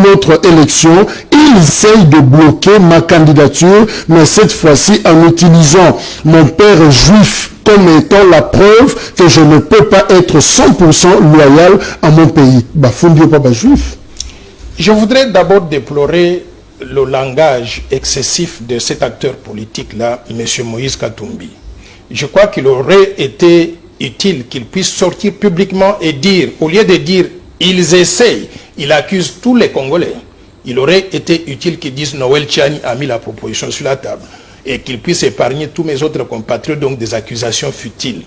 une autre élection, ils essayent de bloquer ma candidature, mais cette fois-ci en utilisant mon père juif comme étant la preuve que je ne peux pas être 100% loyal à mon pays. Bafundi pas juif. Je voudrais d'abord déplorer le langage excessif de cet acteur politique-là, M. Moïse Katumbi. Je crois qu'il aurait été utile qu'il puisse sortir publiquement et dire, au lieu de dire « ils essayent », il accuse tous les Congolais. Il aurait été utile qu'il dise « Noël Tchani a mis la proposition sur la table » et qu'il puisse épargner tous mes autres compatriotes donc des accusations futiles.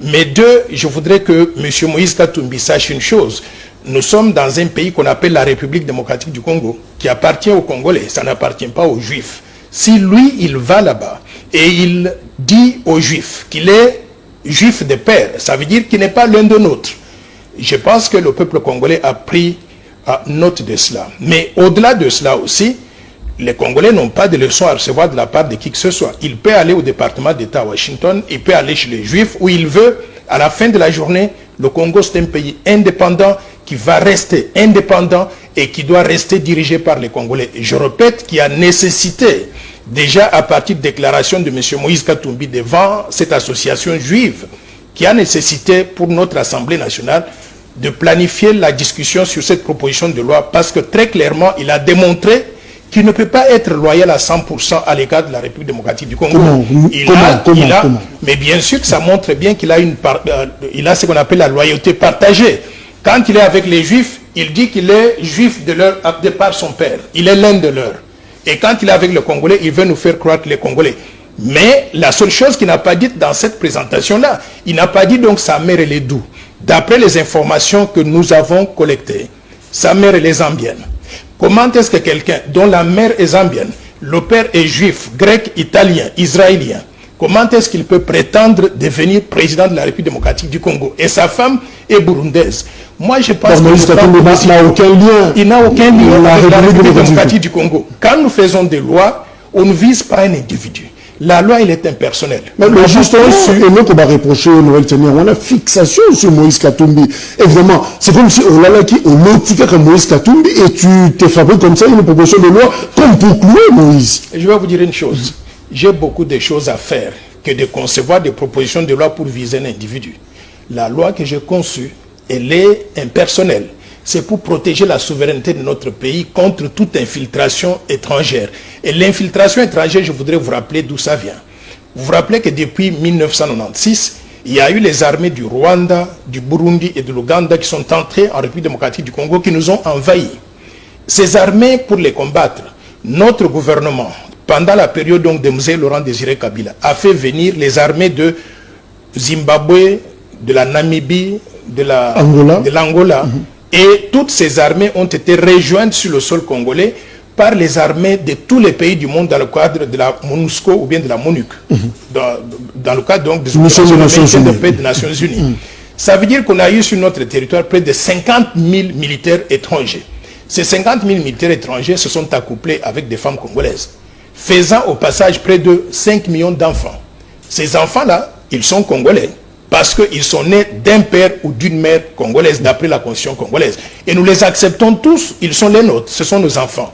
Mais deux, je voudrais que M. Moïse Katumbi sache une chose. Nous sommes dans un pays qu'on appelle la République démocratique du Congo, qui appartient aux Congolais, ça n'appartient pas aux Juifs. Si lui, il va là-bas et il dit aux Juifs qu'il est Juif de père, ça veut dire qu'il n'est pas l'un de nôtres. Je pense que le peuple congolais a pris note de cela. Mais au-delà de cela aussi, les Congolais n'ont pas de leçons à recevoir de la part de qui que ce soit. Il peut aller au département d'État à Washington, il peut aller chez les Juifs où il veut. À la fin de la journée, le Congo c'est un pays indépendant qui va rester indépendant et qui doit rester dirigé par les Congolais. Et je répète qu'il y a nécessité, déjà à partir de déclaration de M. Moïse Katumbi devant cette association juive, qui a nécessité pour notre Assemblée nationale de planifier la discussion sur cette proposition de loi parce que très clairement, il a démontré qu'il ne peut pas être loyal à 100% à l'égard de la République démocratique du Congo. Comment? Mais bien sûr que ça montre bien qu'il a, il a ce qu'on appelle la loyauté partagée. Quand il est avec les Juifs, il dit qu'il est Juif de par son père. Il est l'un de leurs. Et quand il est avec les Congolais, il veut nous faire croire que les Congolais. Mais la seule chose qu'il n'a pas dite dans cette présentation-là, il n'a pas dit donc sa mère elle est d'où. D'après les informations que nous avons collectées, sa mère elle est zambienne. Comment est-ce que quelqu'un dont la mère est zambienne, le père est juif, grec, italien, israélien, comment est-ce qu'il peut prétendre devenir président de la République démocratique du Congo? Et sa femme est burundaise. Moi, je pense qu'il n'a aucun lien. Il n'a aucun lien avec la République démocratique du Congo. Quand nous faisons des lois, on ne vise pas un individu. La loi, elle est impersonnelle. Mais justement, et nous, on va reprocher au Noël Tchani, on a fixation sur Moïse Katumbi. Évidemment, c'est comme si on l'a qui, on l'autique comme Moïse Katumbi, et tu t'es fabriqué comme ça une proposition de loi, comme pour clouer Moïse. Je vais vous dire une chose. J'ai beaucoup de choses à faire que de concevoir des propositions de loi pour viser un individu. La loi que j'ai conçue, elle est impersonnelle. C'est pour protéger la souveraineté de notre pays contre toute infiltration étrangère. Et l'infiltration étrangère, je voudrais vous rappeler d'où ça vient. Vous vous rappelez que depuis 1996, il y a eu les armées du Rwanda, du Burundi et de l'Ouganda qui sont entrées en République démocratique du Congo, qui nous ont envahis. Ces armées, pour les combattre, notre gouvernement, pendant la période donc de M. Laurent Désiré Kabila, a fait venir les armées de Zimbabwe, de la Namibie, de l'Angola. Et toutes ces armées ont été rejointes sur le sol congolais par les armées de tous les pays du monde dans le cadre de la MONUSCO ou bien de la MONUC, dans le cadre donc des opérations de paix des Nations Unies. Ça veut dire qu'on a eu sur notre territoire près de 50 000 militaires étrangers. Ces 50 000 militaires étrangers se sont accouplés avec des femmes congolaises, faisant au passage près de 5 millions d'enfants. Ces enfants-là, ils sont congolais, parce qu'ils sont nés d'un père ou d'une mère congolaise, d'après la constitution congolaise. Et nous les acceptons tous, ils sont les nôtres, ce sont nos enfants.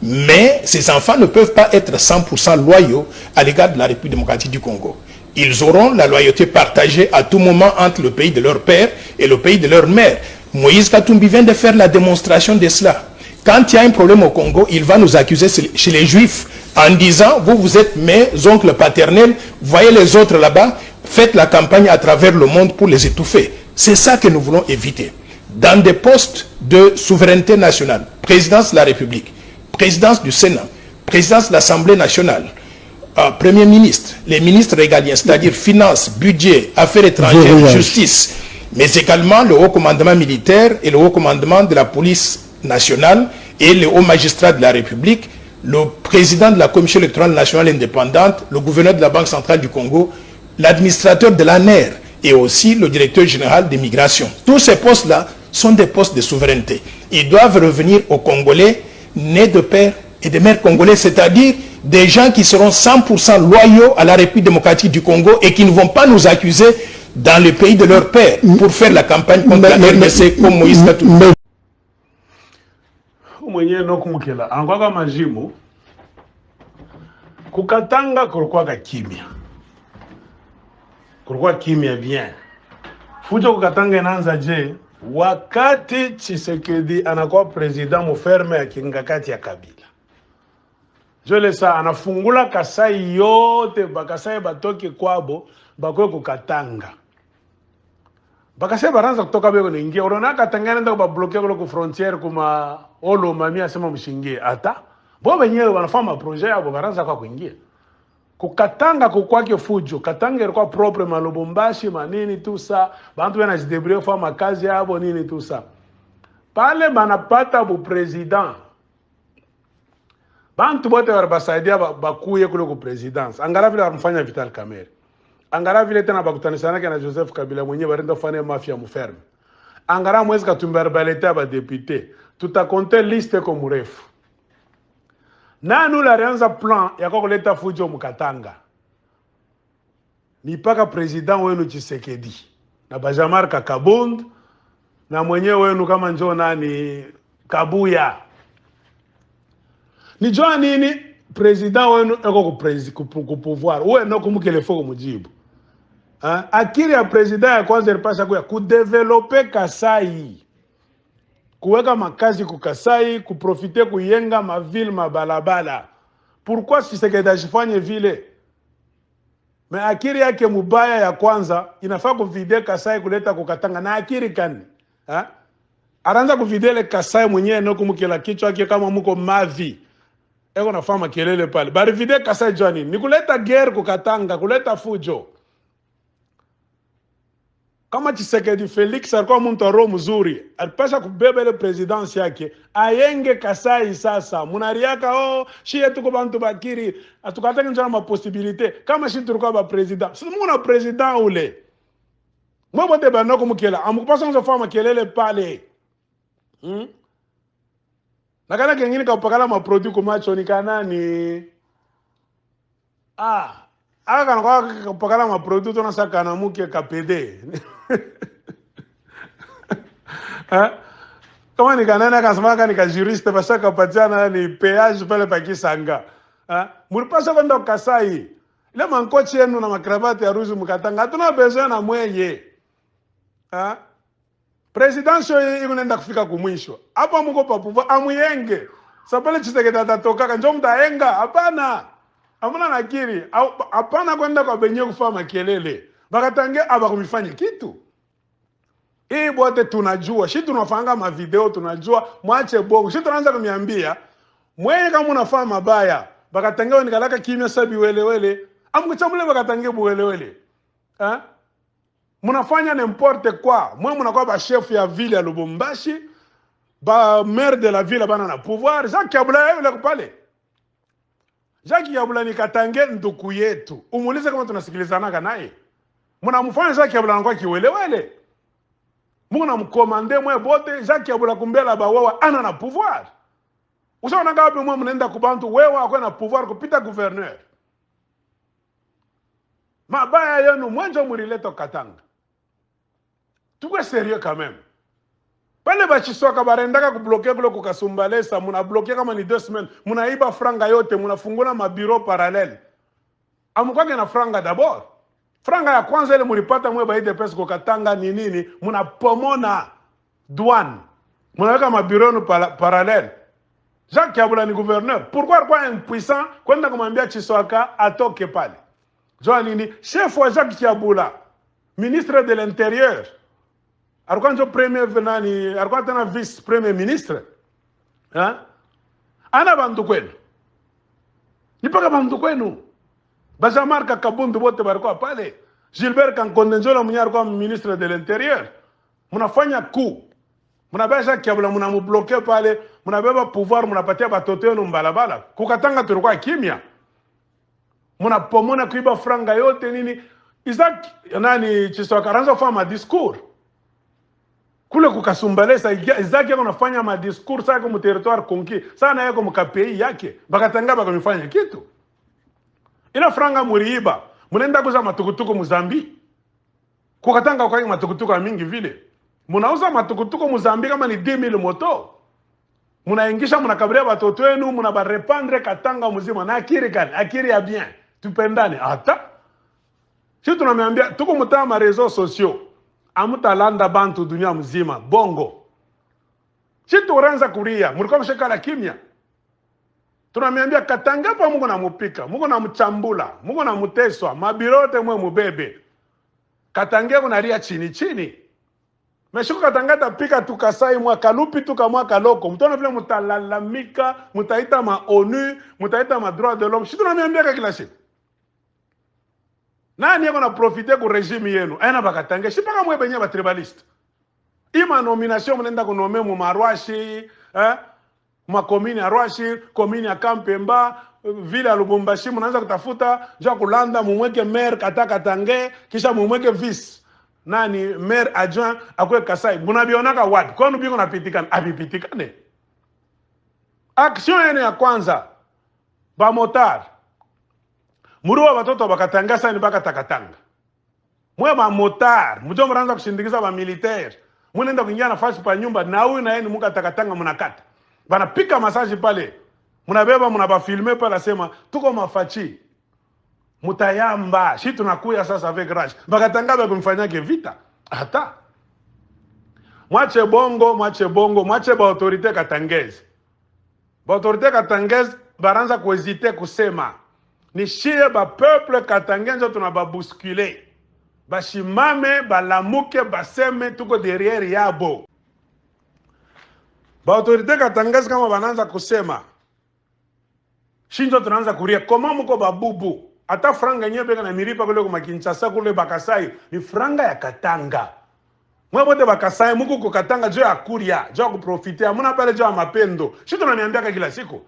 Mais ces enfants ne peuvent pas être 100% loyaux à l'égard de la République démocratique du Congo. Ils auront la loyauté partagée à tout moment entre le pays de leur père et le pays de leur mère. Moïse Katumbi vient de faire la démonstration de cela. Quand il y a un problème au Congo, il va nous accuser chez les Juifs en disant, vous êtes mes oncles paternels, voyez les autres là-bas, faites la campagne à travers le monde pour les étouffer. C'est ça que nous voulons éviter. Dans des postes de souveraineté nationale, présidence de la République, présidence du Sénat, présidence de l'Assemblée nationale, Premier ministre, les ministres régaliens, c'est-à-dire finances, budget, affaires étrangères, justice, mais également le haut commandement militaire et le haut commandement de la police nationale et le haut magistrat de la République, le président de la Commission électorale nationale indépendante, le gouverneur de la Banque centrale du Congo, l'administrateur de l'ANER et aussi le directeur général des migrations. Tous ces postes-là sont des postes de souveraineté. Ils doivent revenir aux Congolais nés de père et de mère congolais, c'est-à-dire des gens qui seront 100% loyaux à la République démocratique du Congo et qui ne vont pas nous accuser dans le pays de leur père pour faire la campagne contre la RDC comme Moïse Katumbi. mwenye nokumukela angwaka majimu kukatanga kulikuwa kimya. Kulikuwa kimya bien. Fujo kukatanga inaanza je wakati Tshisekedi anakuwa president muferme ya kingakati ya Kabila. Jole sa anafungula Kasai yote bakasai batoke kwabo bakwe kukatanga. Bakasai baranza kutoka bego ningia. Urona Katanga nenda kubablokia kule ku frontiere kuma olo mami asema mshingie. Ata bo wenyewe wanafanya projet yabo baranza kwa kuingia. Kukatanga kukwake fujo. Katanga ilikuwa propre malubumbashi manini tu sa. Bantu wana jidebrio fa makazi yabo nini tu sa. Pale banapata bu president. Bantu bote warabasaidia bakuye kule ku presidence. Angala vile warmfanya Vital Kamerhe. Angara vile tena bakutanisana na Joseph Kabila mwenyewe barenda fanya mafia muferme. Angara mwezi katumba baleta ba député. Tutakonte liste ko murefu. Nanu la reanza plan ya kuleta fujo mukatanga. Ni paka president wenu Tshisekedi. Na Bajamar Kakabund na mwenyewe wenu kama njoo nani Kabuya. Ni jua nini president wenu eko ku pouvoir. Uwe no kumukele foko mujibu. Akili ya president ya kwanza ilipasha kuya kudevelope Kasai. Kuweka makazi ku Kasai, kuprofite kuyenga maville mabalabala. Pourquoi Tshisekedi ajifanye vile? Me akili yake mubaya ya kwanza inafaa kuvide Kasai kuleta kukatanga na akili kani. Aranza kuvidele Kasai mwenyewe no kumukela kichwa yake kama muko mavi. Eko nafama kelele pale. Bari vide Kasai jwani. Ni kuleta guerre kukatanga, kuleta fujo. Kama Tshisekedi Felix alikuwa mtu wa roho mzuri, alipasha kubeba ile presidency yake, ayenge Kasai sasa. Munariaka shie tuko bantu bakiri, atukataka njana ma possibilité. Kama shi tulikuwa ba president, sisi muna president ule. Mwa bote banoko mukela, amukupasa nzo fama kelele pale. Nakana kengine kapakala ma produit ko macho ni kanani. Aka kana kwa kapakala ma produit tona sakana muke KPD. Kama ni kanana kasema ni ka juriste bashaka patiana ni péage pale pakisanga. Mulipasha kwenda Kasai. Ile mankochi yenu na makravati ya ruzi mukatanga hatuna besoin na mweye. Presidential iko nenda kufika kumwisho. Hapa mko pa pouvoir amuyenge. Sapale Tshisekedi atatoka njoo mtaenga. Hapana. Hamuna nakiri. Hapana kwenda kwa benye kufanya kelele. Bakatange abakumifanya kitu. Hii bote tunajua. Shi tunafanga ma video tunajua. Mwache bongo. Shi tunaanza kumiambia. Mwenye kama unafanya mabaya. Bakatange wanikalaka kimya sabi wele. Amukuchamule bakatange buwele. Munafanya n'importe quoi. Mwe munakuwa ba chef ya ville ya Lubumbashi. Ba maire de la ville bana na pouvoir. Jacques Kabula yule kupale. Jacques Kabula ni Katange nduku yetu. Umuulize kama tunasikilizana naye. Munamfanya Jacques Kabula anakuwa kiwelewele. Muna mkomande mwe bote Jacques Kabula kumbela bawawa ana na pouvoir. Usaona ngapi mwe mnaenda kubantu wewe akwe na pouvoir kupita gouverneur. Mabaya yenu mwenjo murileta Katanga. Tukwe sérieux quand même. Pale bachisoka barendaka kubloquer kule kukasumbalesa, muna bloquer kama ni 2 semaines, muna iba franga yote, muna fungula ma bureau parallèle. Amukwage na franga d'abord. Franga ya kwanza ile mulipata mwe baide pesa kwa Katanga ni nini? Muna pomona douane. Muna weka ma bureau no parallèle. Jacques Kabula ni gouverneur. Pourquoi quoi impuissant kwenda kumwambia Chisoka atoke pale? Joa nini? Chef wa Jacques Kabula, ministre de l'Intérieur. Alikuwa ndio premier venani, alikuwa tena vice premier ministre. Ana bantu kwenu. Nipaka bantu kwenu. Bajamar Kakabundu bote barikuwa pale. Gilbert Kankondenjola mwenye alikuwa ministre de l'Intérieur. Munafanya coup. Munabesha Kabula munamubloquer pale, munabeba pouvoir, munapatia batoto yenu mbalabala. Kukatanga tulikuwa kimya. Munapomona kuiba franga yote nini? Isaac nani Chisoka anza kufanya discours. Kule kukasumbalesa Isaac yako nafanya ma discours sasa mu territoire conquis. Sana yako mkapei yake. Bakatanga bakamifanya kitu. Ila franga muriiba. Munaenda kuuza matukutuku Mozambique. Kukatanga kwa matukutuku mingi vile. Munauza matukutuku Mozambique kama ni 10,000 moto. Munaingisha munakabiria watoto wenu, munabarepandre Katanga mzima na akiri kani, akiri ya bien. Tupendane hata. Si tunamwambia tuko mtaa ma réseaux sociaux. Amutalanda bantu dunia mzima bongo. Si turanza kuria, mulikuwa mshekala kimya. Tunamwambia Katanga pa Mungu namupika, Mungu namchambula, Mungu namuteswa, mabirote mwe mubebe. Katanga kunaria chini chini. Meshuko Katanga tapika tukasai mwaka lupi tuka mwaka loko. Mtona vile mutalalamika, mutaita ma ONU, mutaita ma droit de l'homme. Si tunamwambia kila siku. Nani yako na profite ku regime yenu? Aina Bakatanga, si paka mwe benye ba tribaliste. Ima nomination mnenda kunome mu Marwashi, ma commune ya Rwashi, commune ya Kampemba, ville ya Lubumbashi, mnaanza kutafuta jua kulanda mumweke maire Katange, kisha mumweke vice nani maire adjoint akwe Kasai. Munabionaka wapi? Kwani biko napitikana? Abipitikane. Action yenu ya kwanza ba motar. Muruwa watoto Bakatanga sasa ni baka Takatanga. Mwe ba motar, mjo mnaanza kushindikiza ba militaire. Mnaenda kuingia nafasi pa nyumba na huyu na yeye muka Takatanga mnakata. Bana pika masaji pale. Munabeba munabafilme pale asema tuko mafachi. Mutayamba, si tunakuya sasa avec rage. Bakatanga ba kumfanyake vita. Hata. Mwache bongo, mwache ba autorité katangeze. Ba autorité katangeze baranza kuhésiter kusema. Ni shie ba peuple katangenzo tunababousculer. Bashimame, balamuke, baseme tuko derrière yabo. Ba autorité katangeze kama bananza kusema. Shinjo tunaanza kuria koma muko babubu. Ata franga nyebe kana miripa kule kwa Kinshasa kule Bakasai ni franga ya Katanga. Mwe bote Bakasai muko kwa Katanga jo ya kuria, jo ya kuprofitea. Muna pale jo ya mapendo. Shinjo tunaniambia kila siku.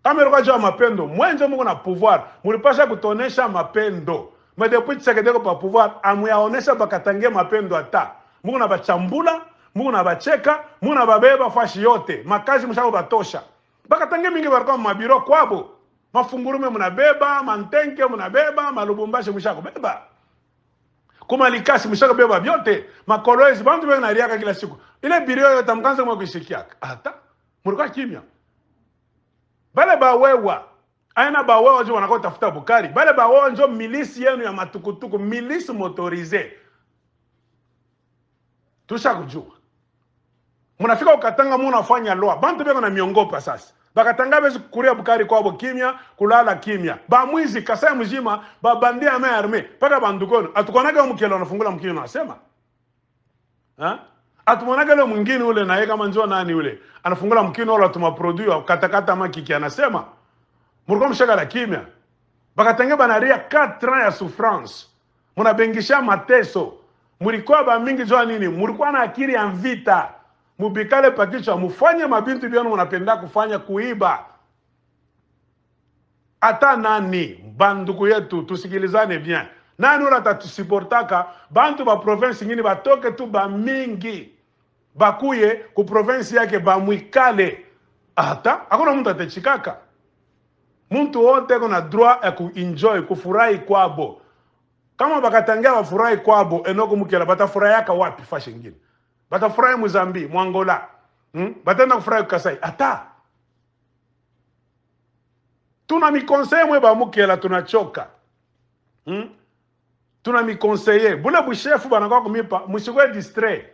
Kama ilikuwa jo ya mapendo, mwenje muko na pouvoir. Mulipasha kutonesha mapendo. Mais depuis Tshisekedi pa pouvoir, amuyaonesha Bakatange mapendo ata. Muko na bachambula, muko na bacheka, muko na babeba fashi yote. Makazi mshako batosha. Bakatange mingi baraka mabiro kwabo. Mafungurume munabeba, mantenke munabeba, malubumbashi mshako beba. Kuma likasi mshako beba vyote. Makoloezi bantu bega nariaka kila siku. Ile birio yote mkanza mwa kuishikiaka. Ata. Mulikuwa kimya. Bale bawewa. Aina bawewa jo wanako tafuta Bukari. Bale bawewa njo milisi yenu ya matukutuku, milisi motorisé. Tusha kujua. Munafika ukatanga munafanya loa. Bantu bega na miongopa sasa. Bakatanga bezi kuria Bukari kwabo kimya, kulala kimya. Ba mwizi Kasai mzima, ba bandia ame arme. Paka bandukono. Atukonaga mkelo wanafungula mkino nasema. Atumonaga le mwingine ule na yeye kama njoo nani ule. Anafungula mkino wala tumaproduit katakata makiki anasema. Murko mshaka la kimya. Bakatanga banaria 4 ans ya souffrance. Munabengisha mateso. Mulikuwa ba mingi njoo nini? Mulikuwa na akili ya vita. Mubikale pakichwa, mufanye mabintu byanu munapenda kufanya kuiba. Ata nani, banduku yetu, tusikilizane bien. Nani ula tatusiportaka, bantu ba province ngini batoke tu ba mingi. Bakuye ku province yake ba mwikale. Ata, hakuna mtu atechikaka. Muntu wote kuna droit ya kuenjoy, kufurahi kwabo. Kama Bakatanga wafurahi kwabo, enoko mukela batafurahi yaka wapi fashi ngini. Batafurahi Mozambique, Angola. Batenda kufurahi Kasai. Ata. Tuna mikonseye mwe ba mukela tunachoka. Tuna mikonseye. Bula bushefu banakwa kumipa, musikwe distrait.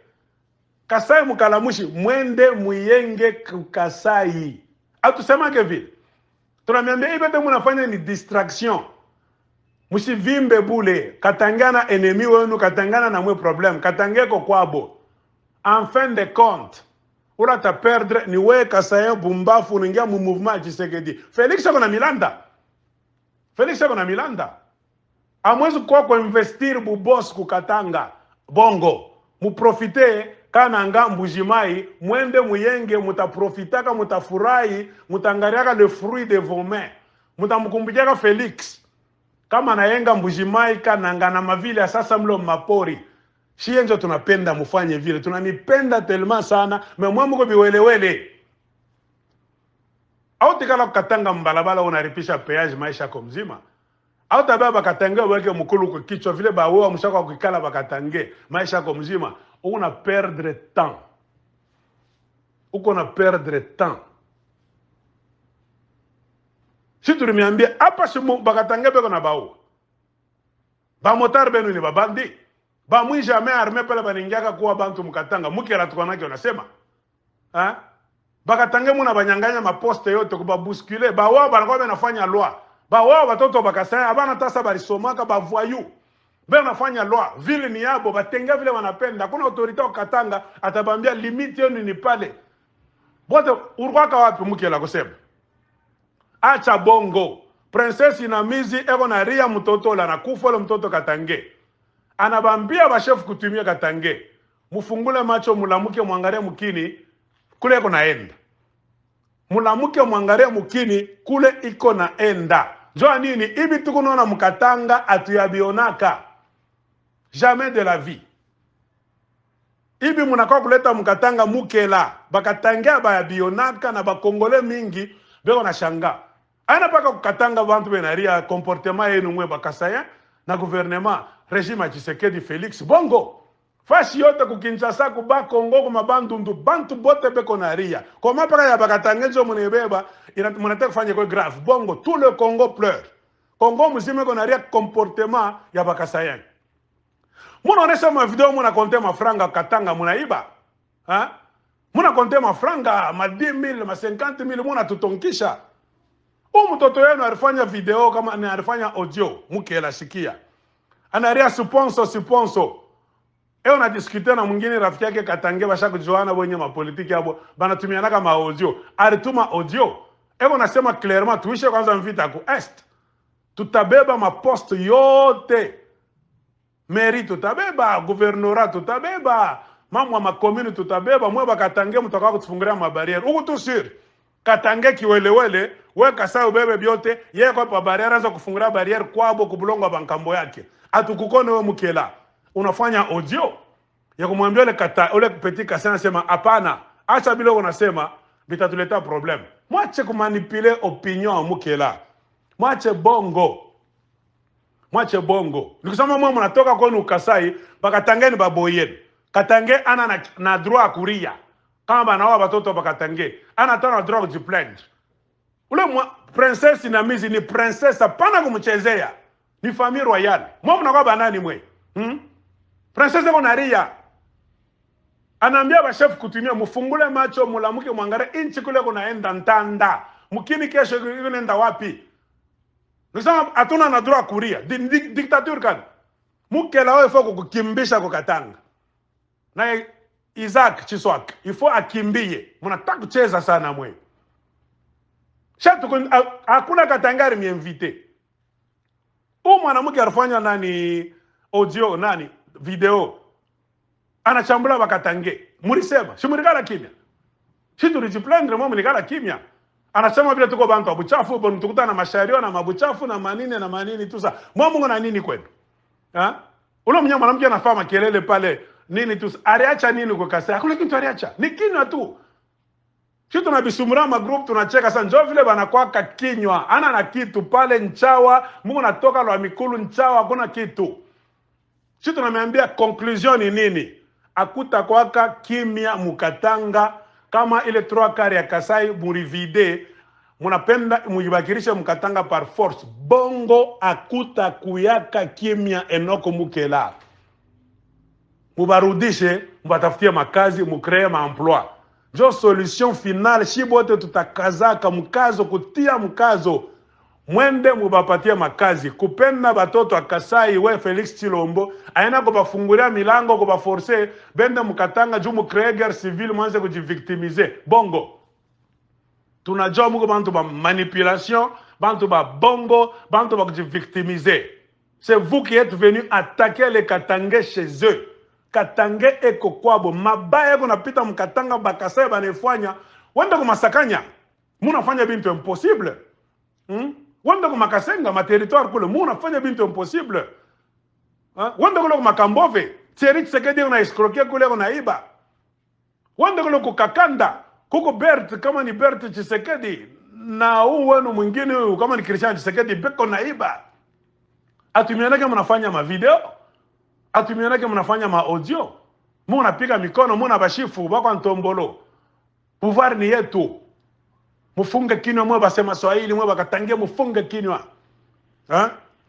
Kasai mukalamushi, mwende muyenge Kasai. Atusema ke vile. Tunamiambia ibete munafanya ni distraction. Musivimbe bule. Katangana enemi wenu, katangana na mwe problem. Katangeko kwabo. En fin de compte, ula ta perdre ni we Kasayen bumbafu ningia mu mouvement Tshisekedi. Félix ako na Milanda. Amwezi kwa investir bu boss ku Katanga. Bongo. Mu profite kana nga mbujimai, mwende muyenge mutaprofitaka mutafurahi, mutangariaka le fruit de vos mains. Mutamkumbukiaka Félix. Kama nayenga mbujimai kana nga na mavile ya sasa mlo mapori. Shie njo tunapenda mufanye vile. Tunanipenda telema sana. Memwa muko biwelewele. Au tikala kukatanga mbalabala unaripisha peage maisha kwa mzima. Au tabia Bakatange weke mkulu kwa kichwa vile bawewa mshaka kukikala Bakatange maisha kwa mzima. Una perdre temps. Uko na perdre temps. Si tulimiambia hapa simu Bakatange beko na bao. Ba motar benu ni babandi. Ba mwi jamais armé pale baningiaka kuwa bantu mkatanga. Mukela tukonake unasema. Ha? Bakatange muna banyanganya maposte yote kuba bousculer. Ba wao banakuwa banafanya loi. Ba wao watoto bakasaya abana tasa barisomaka ba voyou. Bena nafanya loi. Vile ni yabo batenga vile wanapenda. Kuna autorité Katanga atabambia limite yenu ni pale. Bote urwaka wapi Mukela kusema? Acha bongo. Princesse Inamizi eko na ria mtoto la nakufa le mtoto Katange. Anabambia ba chef kutumia Katange. Mufungule macho mulamuke mwangalie mukini kule iko naenda. Mulamuke mwangalie mukini kule iko naenda. Njoo nini? Ibi tukunaona mkatanga atuyabionaka. Jamais de la vie. Ibi munakwa kuleta mkatanga Mukela. Bakatangia ba bionaka na ba Kongole mingi beko na shanga. Aina paka kukatanga bantu benaria comportement yenu mwe bakasaya na gouvernement régime Tshisekedi Félix bongo. Fasi yote kukinshasa kuba Kongo kuma bantu bote beko naria. Koma paka ya bakatangezo munebeba munataka kufanya kwa grave bongo tout le Congo pleure. Congo mzima ko naria comportement ya bakasaya. Muna onesha ma video muna konte mafranga katanga munaiba. Ha? Muna konte mafranga ma 10,000 ma 50,000 muna tutonkisha. Mtoto yenu alifanya video kama ni alifanya audio Mukela sikia. Anaria suponso. Eo na diskute na mwingine rafiki yake Katange basha kujoana wenye mapolitiki hapo banatumiana kama audio. Alituma audio. Eo nasema clairement tuishe kwanza mvita ku est. Tutabeba maposte yote. Mairie tutabeba, gouvernorat tutabeba, mamwa makomini tutabeba, mwe Katange mtaka kutufungulia mabariere. Uko tu sur. Katange kiwelewele weka saa ubebe byote yeye kwa barriere anza kufungulia barriere kwabo kubulongo bankambo yake atukukone wewe Mukela unafanya audio ya kumwambia ule petit Kasa anasema hapana acha bila unasema bitatuleta problem mwache kumanipuler opinion ya Mukela mwache bongo nikisema mwa mnatoka kwenu Kasai Bakatangeni baboyeni Katange ana na droit kuria kama banawa batoto Bakatange ana tana droit de plaindre. Ule Princesse Inamizi ni princesse pana kumchezea. Ni famille royale. Mwa mnakuwa banani mwe? Princesse ko naria. Anaambia ba chef kutumia mufungule macho mulamuke mwangare inchi kule kunaenda ntanda. Mukini kesho kunaenda wapi? Nisema hatuna na droit kuria. Dictature kan. Mukela wewe foko kukimbisha kwa Katanga. Na Isaac Chiswak, il faut akimbie. Mnataka kucheza sana mwe. Shatu hakuna Katangari miinvite. Mwanamke alifanya nani audio nani video. Anachambula Bakatange. Mulisema, si mulikala kimya. Si tulijiplendre mwa mulikala kimya. Anasema vile tuko bantu abuchafu, bon tukutana na mashario na mabuchafu na manini tusa. Mwa Mungu na nini kwenu? Ha? Ule mwanamke anafanya makelele pale nini tusa. Aliacha nini kwa Kasai? Hakuna kitu aliacha. Ni kinywa tu. Kitu na bisumura ma group tunacheka sana njoo vile banakuwa kinywa ana na kitu pale nchawa Mungu natoka lwa mikulu nchawa kuna kitu. Kitu tunamwambia conclusion ni nini? Akuta kwaka kimya Mukatanga kama ile 3/4 ya Kasai murivide munapenda mujibakirisha Mukatanga par force bongo akuta kuyaka kimya Enoko Mukela. Mubarudishe mbatafutie makazi mukree maemploi. Jo solution finale shibote tutakazaka mkazo kutia mkazo mwende mubapatia makazi kupenda batoto akasai we Felix Chilombo aina kubafungulia milango kubaforcer bende Mukatanga jumu créer guerre civile mwanze kujivictimiser bongo tunajua muko bantu ba manipulation bantu ba bongo bantu ba kujivictimiser c'est vous qui êtes venus attaquer les Katangais chez eux. Katange eko kwabo mabaya kuna pita Mukatanga Bakasai banefanya wanda kumasakanya munafanya bintu impossible wanda kumakasenga ma territoire kule munafanya bintu impossible wanda kule kumakambove Thierry Tshisekedi una escroquer kule kuna iba wanda kule kukakanda kuko Bert kama ni Bert Tshisekedi na wenu mwingine kama ni Christian Tshisekedi beko na iba atumianake mnafanya ma video atumianake mnafanya ma audio muna piga mikono muna bashifu bako ntombolo pouvoir ni yetu mufunge kinywa mwe basema Swahili mwe bakatangia mufunge kinywa.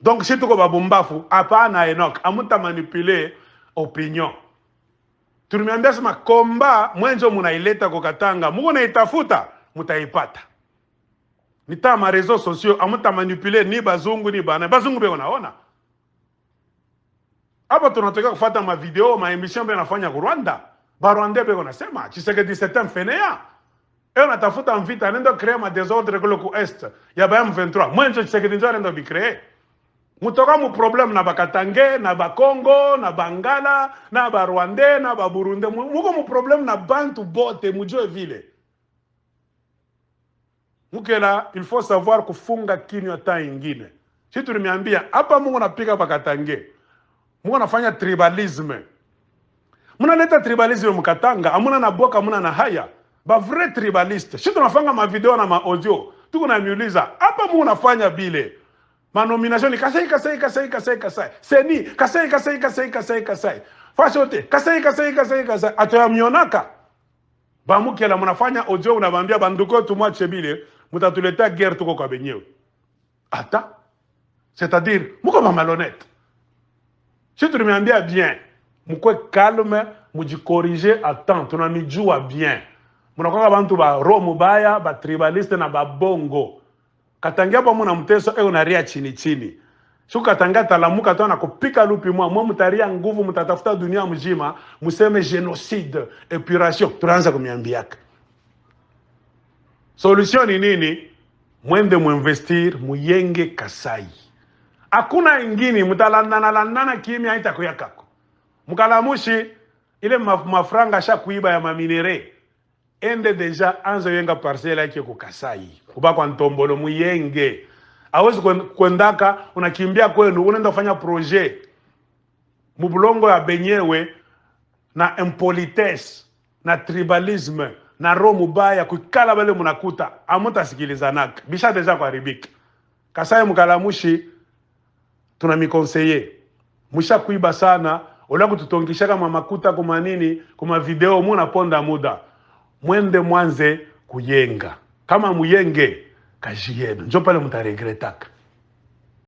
Donc si tuko babumbafu hapana Enoch amuta manipuler opinion. Tulimeambia sema komba mwenjo munaileta kwa Katanga muko naitafuta mutaipata. Nita ma réseaux sociaux amuta manipuler ni bazungu ni bana bazungu beko naona. Hapa tunataka kufuata ma video ma emission bena nafanya ku Rwanda. Ba Rwanda beko nasema Tshisekedi c'est un fainéant. Et on a tafuta mvita nendo créer ma désordre kule ku est ya ba M23. Mwenjo Tshisekedi ndio ndio bi créer. Mutoka mu problème na Bakatange, na Bakongo, na Bangala, na Barwande, na Baburundi. Muko mu problème na bantu bote, mujue vile. Mukela, il faut savoir kufunga kinywa ta ingine. Si tulimiambia, hapa mungu napika Bakatange. Mungu nafanya tribalisme. Muna leta tribalisme mukatanga, amuna na boka, amuna na haya. Ba vrai tribaliste. Si tunafanga ma video na ma audio, tuko na miuliza, hapa mungu nafanya bile. Ma nomination ni kasai. Seni kasai. Fashote kasai. Atoya mionaka. Bamukela munafanya audio unabambia banduko tumwache bile, mutatuleta guerre tuko kwa benyewe. Ata. C'est-à-dire, muko ba malhonnête. Si tu me bien, mukwe calme, mujikorige à temps, tunamijua bien. Munakoka bantu ba romu baya, ba tribaliste na ba bongo. Katangia pa muna mteso unaria chini. Shuka katanga talamuka tona kupika lupi mwa mutaria nguvu mutatafuta dunia mjima museme génocide épuration tunaanza kumiambiaka. Solution ni nini? Mwende muinvestir muyenge Kasai. Hakuna ingini mutalandana kimya haitakuya kako. Mukalamushi ile mafranga shakuiba ya maminere. Ende deja anzo yenga parcela yake ku Kasai. Kuba kwa Ntombolo muyenge. Hawezi kwendaka unakimbia kwenu unaenda kufanya projet. Mubulongo ya benyewe na impolitesse, na tribalisme, na roho mubaya kukala bale munakuta amuta sikilizanaka. Bisha deja kwa ribika. Kasai mukalamushi tunamikonseyer. Musha kuiba sana, ola kututongisha kama makuta kuma nini, kuma video muna ponda muda. Mwende mwanze kuyenga. Kama muyenge, kajienu. Njo pale mutaregretaka.